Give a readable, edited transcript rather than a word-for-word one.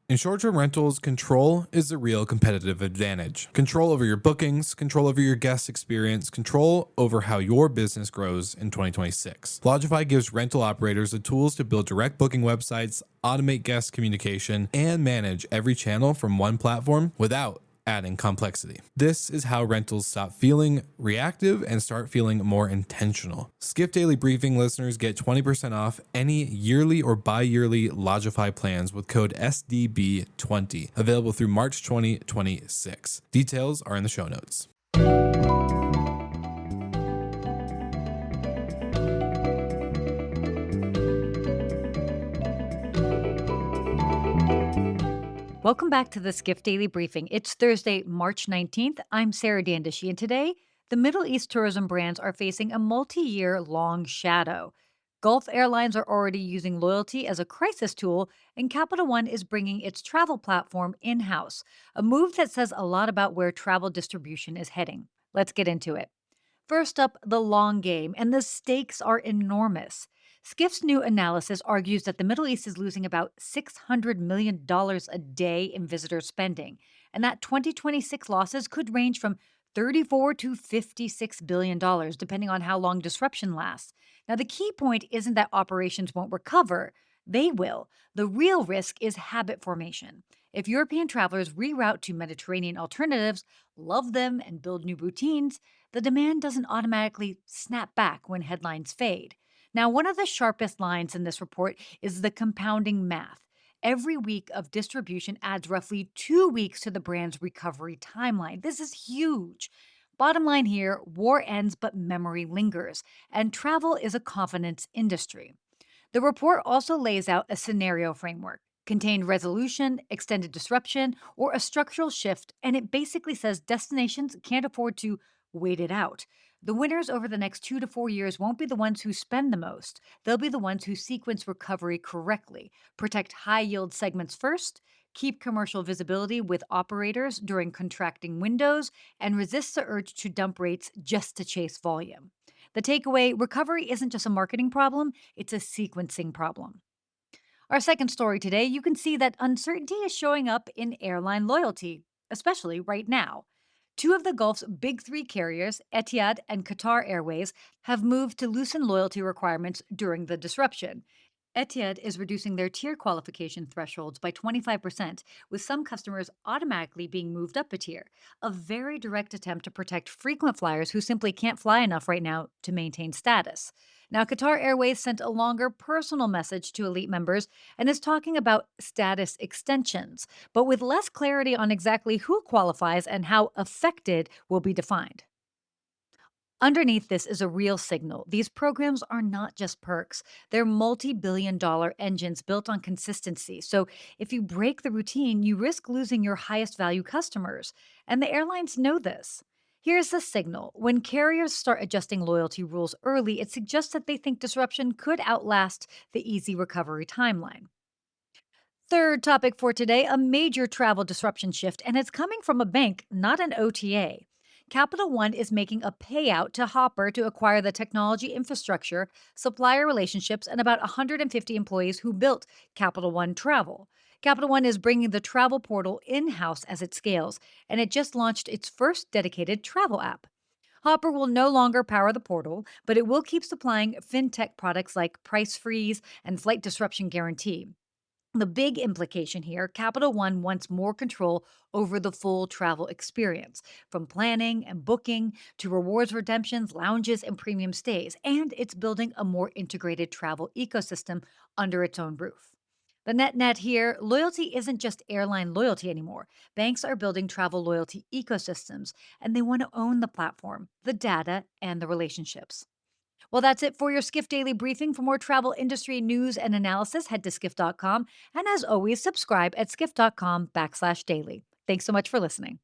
In short term rentals, control is the real competitive advantage. Control over your bookings, control over your guest experience, control over how your business grows in 2026. Lodgify gives rental operators the tools to build direct booking websites, automate guest communication, and manage every channel from one platform without adding complexity. This is how rentals stop feeling reactive and start feeling more intentional. Skip Daily Briefing listeners get 20% off any yearly or bi-yearly Lodgify plans with code SDB20, available through March 2026. Details are in the show notes. Welcome back to the Skift Daily Briefing. It's Thursday, March 19th. I'm Sarah Dandishi, and today, the Middle East tourism brands are facing a multi-year long shadow. Gulf Airlines are already using loyalty as a crisis tool, and Capital One is bringing its travel platform in-house, a move that says a lot about where travel distribution is heading. Let's get into it. First up, the long game, and the stakes are enormous. Skift's new analysis argues that the Middle East is losing about $600 million a day in visitor spending, and that 2026 losses could range from $34 to $56 billion, depending on how long disruption lasts. Now, the key point isn't that operations won't recover, they will. The real risk is habit formation. If European travelers reroute to Mediterranean alternatives, love them, and build new routines, the demand doesn't automatically snap back when headlines fade. Now, one of the sharpest lines in this report is the compounding math. Every week of distribution adds roughly 2 weeks to the brand's recovery timeline. This is huge. Bottom line here, war ends, but memory lingers, and travel is a confidence industry. The report also lays out a scenario framework, contained resolution, extended disruption, or a structural shift, and it basically says destinations can't afford to wait it out. The winners over the next 2 to 4 years won't be the ones who spend the most. They'll be the ones who sequence recovery correctly, protect high yield segments first, keep commercial visibility with operators during contracting windows, and resist the urge to dump rates just to chase volume. The takeaway, recovery isn't just a marketing problem, it's a sequencing problem. Our second story today, you can see that uncertainty is showing up in airline loyalty, especially right now. Two of the Gulf's big three carriers, Etihad and Qatar Airways, have moved to loosen loyalty requirements during the disruption. Etihad is reducing their tier qualification thresholds by 25%, with some customers automatically being moved up a tier, a very direct attempt to protect frequent flyers who simply can't fly enough right now to maintain status. Now, Qatar Airways sent a longer personal message to elite members and is talking about status extensions, but with less clarity on exactly who qualifies and how affected will be defined. Underneath this is a real signal. These programs are not just perks, they're multi-billion-dollar engines built on consistency. So if you break the routine, you risk losing your highest value customers. And the airlines know this. Here's the signal. When carriers start adjusting loyalty rules early, it suggests that they think disruption could outlast the easy recovery timeline. Third topic for today, a major travel disruption shift, and it's coming from a bank, not an OTA. Capital One is making a payout to Hopper to acquire the technology infrastructure, supplier relationships, and about 150 employees who built Capital One Travel. Capital One is bringing the travel portal in house as it scales, and it just launched its first dedicated travel app. Hopper will no longer power the portal, but it will keep supplying fintech products like Price Freeze and Flight Disruption Guarantee. The big implication here, Capital One wants more control over the full travel experience, from planning and booking to rewards redemptions, lounges, and premium stays. And it's building a more integrated travel ecosystem under its own roof. The net here, loyalty isn't just airline loyalty anymore. Banks are building travel loyalty ecosystems, and they want to own the platform, the data, and the relationships. Well, that's it for your Skift Daily Briefing. For more travel industry news and analysis, head to skift.com. And as always, subscribe at skift.com/daily. Thanks so much for listening.